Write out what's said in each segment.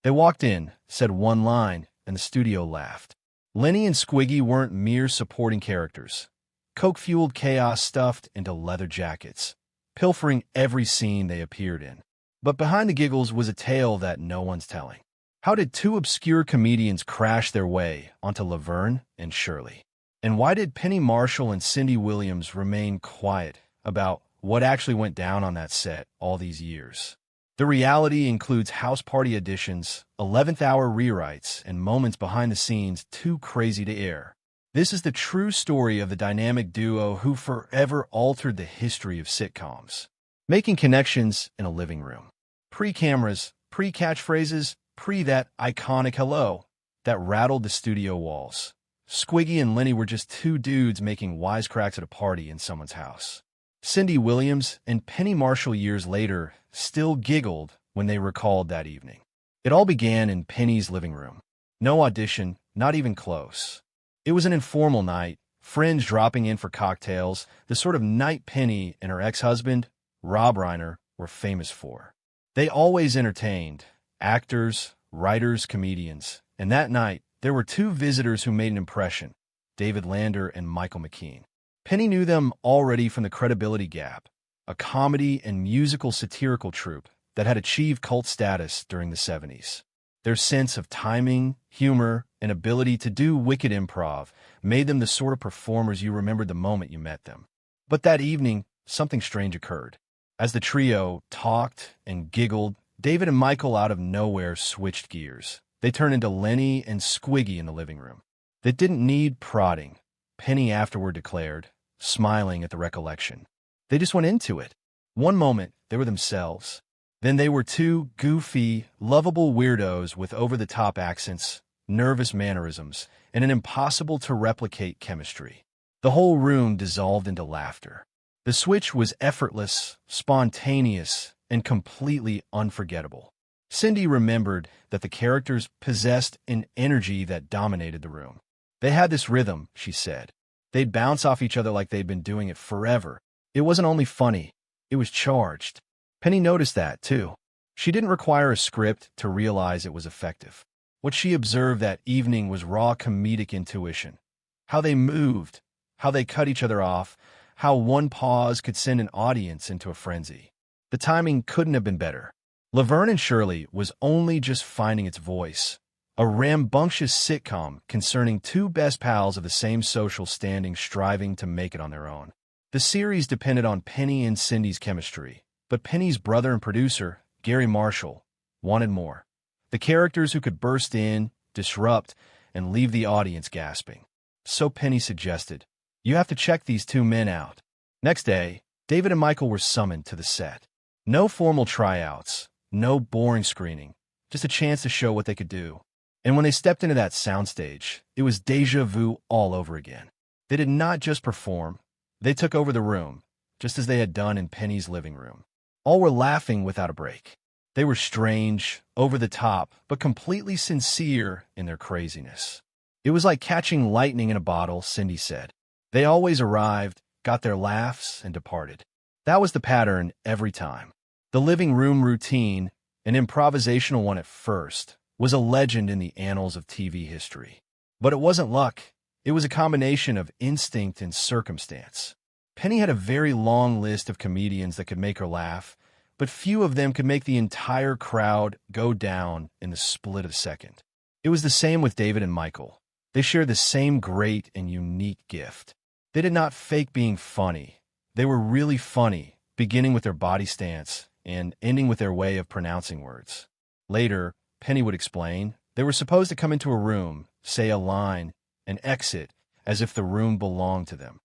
They walked in, said one line, and the studio laughed. Lenny and Squiggy weren't mere supporting characters. Coke-fueled chaos stuffed into leather jackets, pilfering every scene they appeared in. But behind the giggles was a tale that no one's telling. How did two obscure comedians crash their way onto Laverne and Shirley? And why did Penny Marshall and Cindy Williams remain quiet about what actually went down on that set all these years? The reality includes house party editions, 11th hour rewrites, and moments behind the scenes too crazy to air. This is the true story of the dynamic duo who forever altered the history of sitcoms, making connections in a living room. Pre-cameras, pre-catchphrases, pre-that iconic hello that rattled the studio walls. Squiggy and Lenny were just two dudes making wisecracks at a party in someone's house. Cindy Williams and Penny Marshall years later still giggled when they recalled that evening. It all began in Penny's living room. No audition, not even close. It was an informal night, friends dropping in for cocktails, the sort of night Penny and her ex-husband, Rob Reiner, were famous for. They always entertained actors, writers, comedians, and that night there were two visitors who made an impression, David Lander and Michael McKean. Penny knew them already from The Credibility Gap, a comedy and musical satirical troupe that had achieved cult status during the 70s. Their sense of timing, humor, and ability to do wicked improv made them the sort of performers you remembered the moment you met them. But that evening, something strange occurred. As the trio talked and giggled, David and Michael out of nowhere switched gears. They turned into Lenny and Squiggy in the living room. That didn't need prodding, Penny afterward declared, smiling at the recollection. They just went into it. One moment, they were themselves. Then they were two goofy, lovable weirdos with over-the-top accents, nervous mannerisms, and an impossible-to-replicate chemistry. The whole room dissolved into laughter. The switch was effortless, spontaneous, and completely unforgettable. Cindy remembered that the characters possessed an energy that dominated the room. They had this rhythm, she said. They'd bounce off each other like they'd been doing it forever. It wasn't only funny, it was charged. Penny noticed that, too. She didn't require a script to realize it was effective. What she observed that evening was raw comedic intuition. How they moved, how they cut each other off, how one pause could send an audience into a frenzy. The timing couldn't have been better. Laverne and Shirley was only just finding its voice. A rambunctious sitcom concerning two best pals of the same social standing striving to make it on their own. The series depended on Penny and Cindy's chemistry, but Penny's brother and producer, Gary Marshall, wanted more. The characters who could burst in, disrupt, and leave the audience gasping. So Penny suggested, "You have to check these two men out." Next day, David and Michael were summoned to the set. No formal tryouts, no boring screening, just a chance to show what they could do. And when they stepped into that soundstage, it was déjà vu all over again. They did not just perform, they took over the room, just as they had done in Penny's living room. All were laughing without a break. They were strange, over the top, but completely sincere in their craziness. It was like catching lightning in a bottle, Cindy said. They always arrived, got their laughs, and departed. That was the pattern every time. The living room routine, an improvisational one at first, was a legend in the annals of TV history. But it wasn't luck. It was a combination of instinct and circumstance. Penny had a very long list of comedians that could make her laugh, but few of them could make the entire crowd go down in the split of a second. It was the same with David and Michael. They shared the same great and unique gift. They did not fake being funny. They were really funny, beginning with their body stance and ending with their way of pronouncing words. Later, Penny would explain, they were supposed to come into a room, say a line, and exit as if the room belonged to them.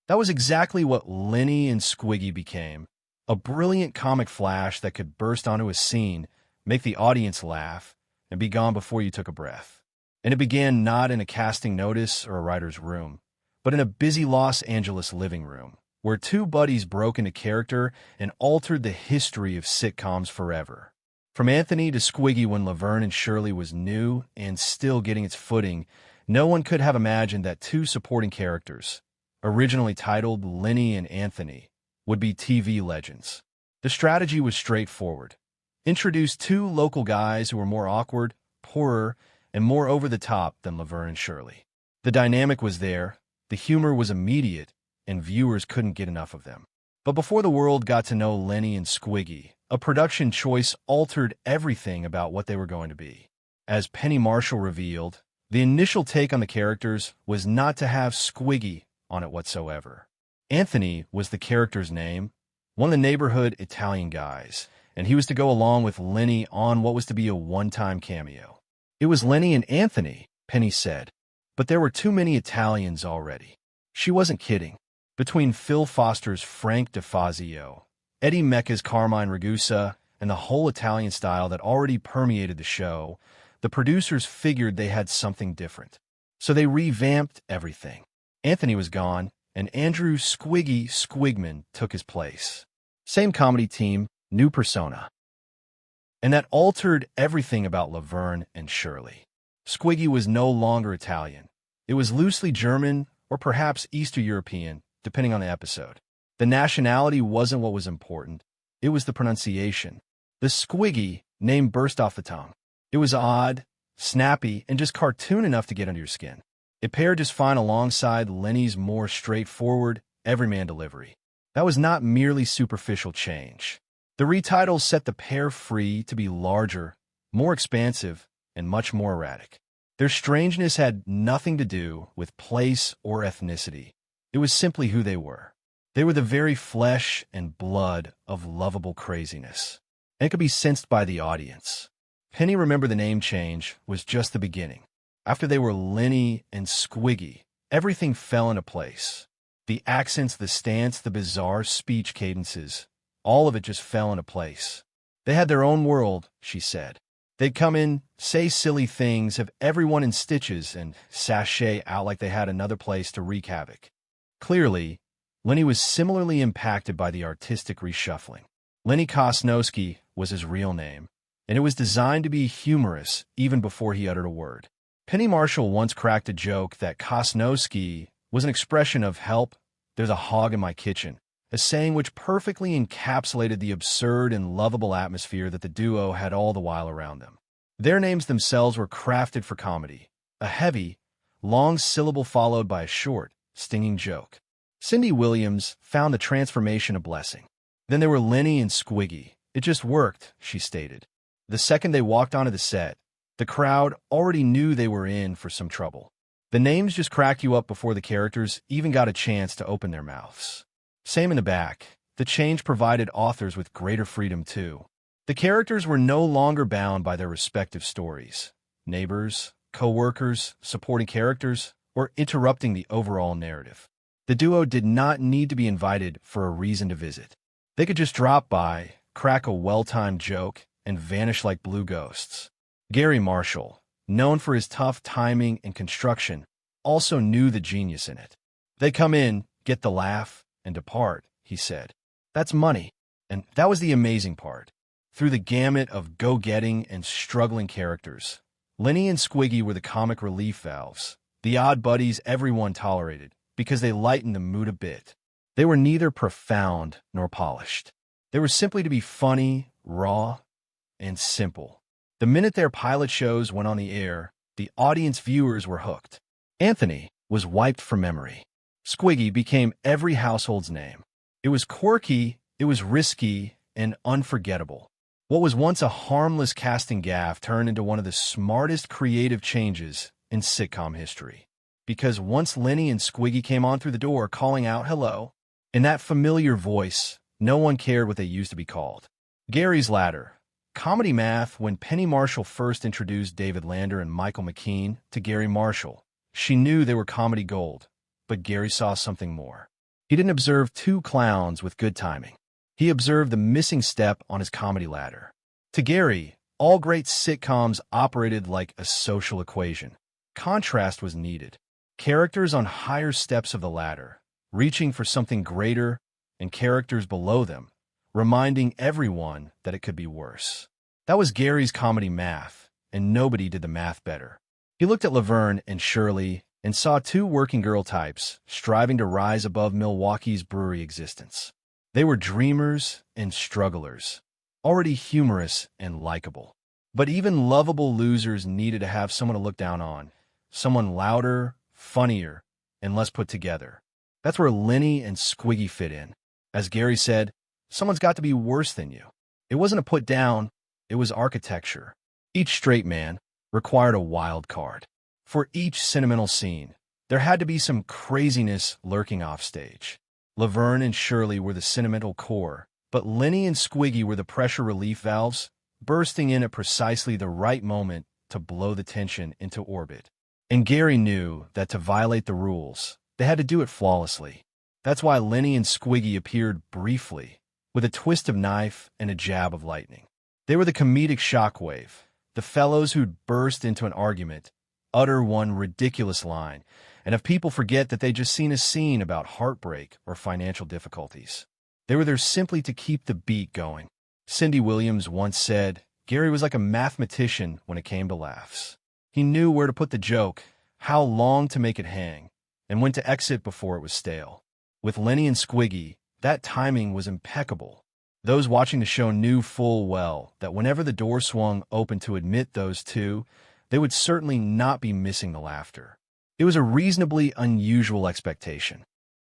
That was exactly what Lenny and Squiggy became, a brilliant comic flash that could burst onto a scene, make the audience laugh, and be gone before you took a breath. And it began not in a casting notice or a writer's room, but in a busy Los Angeles living room, where two buddies broke into character and altered the history of sitcoms forever. From Anthony to Squiggy when Laverne and Shirley was new and still getting its footing, no one could have imagined that two supporting characters, originally titled Lenny and Anthony, would be TV legends. The strategy was straightforward. introduced two local guys who were more awkward, poorer, and more over the top than Laverne and Shirley. The dynamic was there, the humor was immediate, and viewers couldn't get enough of them. But before the world got to know Lenny and Squiggy, a production choice altered everything about what they were going to be. As Penny Marshall revealed, the initial take on the characters was not to have Squiggy on it whatsoever. Anthony was the character's name, one of the neighborhood Italian guys, and he was to go along with Lenny on what was to be a one-time cameo. It was Lenny and Anthony, Penny said, but there were too many Italians already. She wasn't kidding. Between Phil Foster's Frank DeFazio, Eddie Mecca's Carmine Ragusa, and the whole Italian style that already permeated the show, the producers figured they had something different. So they revamped everything. Anthony was gone, and Andrew Squiggy Squigman took his place. Same comedy team, new persona. And that altered everything about Laverne and Shirley. Squiggy was no longer Italian. It was loosely German or perhaps Eastern European, depending on the episode. The nationality wasn't what was important. It was the pronunciation. The Squiggy name burst off the tongue. It was odd, snappy, and just cartoon enough to get under your skin. It paired just fine alongside Lenny's more straightforward, everyman delivery. That was not merely superficial change. The retitles set the pair free to be larger, more expansive, and much more erratic. Their strangeness had nothing to do with place or ethnicity. It was simply who they were. They were the very flesh and blood of lovable craziness, and it could be sensed by the audience. Penny remembered the name change was just the beginning. After they were Lenny and Squiggy, everything fell into place. The accents, the stance, the bizarre speech cadences, all of it just fell into place. They had their own world, she said. They'd come in, say silly things, have everyone in stitches, and sashay out like they had another place to wreak havoc. Clearly, Lenny was similarly impacted by the artistic reshuffling. Lenny Kosnowski was his real name, and it was designed to be humorous even before he uttered a word. Penny Marshall once cracked a joke that Kosnowski was an expression of "help, there's a hog in my kitchen," a saying which perfectly encapsulated the absurd and lovable atmosphere that the duo had all the while around them. Their names themselves were crafted for comedy, a heavy, long syllable followed by a short, stinging joke. Cindy Williams found the transformation a blessing. Then there were Lenny and Squiggy. It just worked, she stated. The second they walked onto the set, the crowd already knew they were in for some trouble. The names just cracked you up before the characters even got a chance to open their mouths. Same in the back. The change provided authors with greater freedom, too. The characters were no longer bound by their respective stories. Neighbors, co-workers, supporting characters, or interrupting the overall narrative. The duo did not need to be invited for a reason to visit. They could just drop by, crack a well-timed joke, and vanish like blue ghosts. Gary Marshall, known for his tough timing and construction, also knew the genius in it. They come in, get the laugh, and depart, he said. That's money. And that was the amazing part. Through the gamut of go-getting and struggling characters, Lenny and Squiggy were the comic relief valves, the odd buddies everyone tolerated, because they lightened the mood a bit. They were neither profound nor polished. They were simply to be funny, raw, and simple. The minute their pilot shows went on the air, the audience viewers were hooked. Anthony was wiped from memory. Squiggy became every household's name. It was quirky, it was risky, and unforgettable. What was once a harmless casting gaffe turned into one of the smartest creative changes in sitcom history. Because once Lenny and Squiggy came on through the door calling out hello, in that familiar voice, no one cared what they used to be called. Gary's Ladder. Comedy math. When Penny Marshall first introduced David Lander and Michael McKean to Gary Marshall, she knew they were comedy gold, but Gary saw something more. He didn't observe two clowns with good timing. He observed the missing step on his comedy ladder. To Gary, all great sitcoms operated like a social equation. Contrast was needed. Characters on higher steps of the ladder, reaching for something greater, and characters below them, reminding everyone that it could be worse. That was Gary's comedy math, and nobody did the math better. He looked at Laverne and Shirley and saw two working girl types striving to rise above Milwaukee's brewery existence. They were dreamers and strugglers, already humorous and likable. But even lovable losers needed to have someone to look down on, someone louder, funnier, and less put together. That's where Lenny and Squiggy fit in. As Gary said, someone's got to be worse than you. It wasn't a put down, it was architecture. Each straight man required a wild card. For each sentimental scene, there had to be some craziness lurking offstage. Laverne and Shirley were the sentimental core, but Lenny and Squiggy were the pressure relief valves, bursting in at precisely the right moment to blow the tension into orbit. And Gary knew that to violate the rules, they had to do it flawlessly. That's why Lenny and Squiggy appeared briefly, with a twist of knife and a jab of lightning. They were the comedic shockwave, the fellows who'd burst into an argument, utter one ridiculous line, and have people forget that they'd just seen a scene about heartbreak or financial difficulties. They were there simply to keep the beat going. Cindy Williams once said, Gary was like a mathematician when it came to laughs. He knew where to put the joke, how long to make it hang, and when to exit before it was stale. With Lenny and Squiggy, that timing was impeccable. Those watching the show knew full well that whenever the door swung open to admit those two, they would certainly not be missing the laughter. It was a reasonably unusual expectation.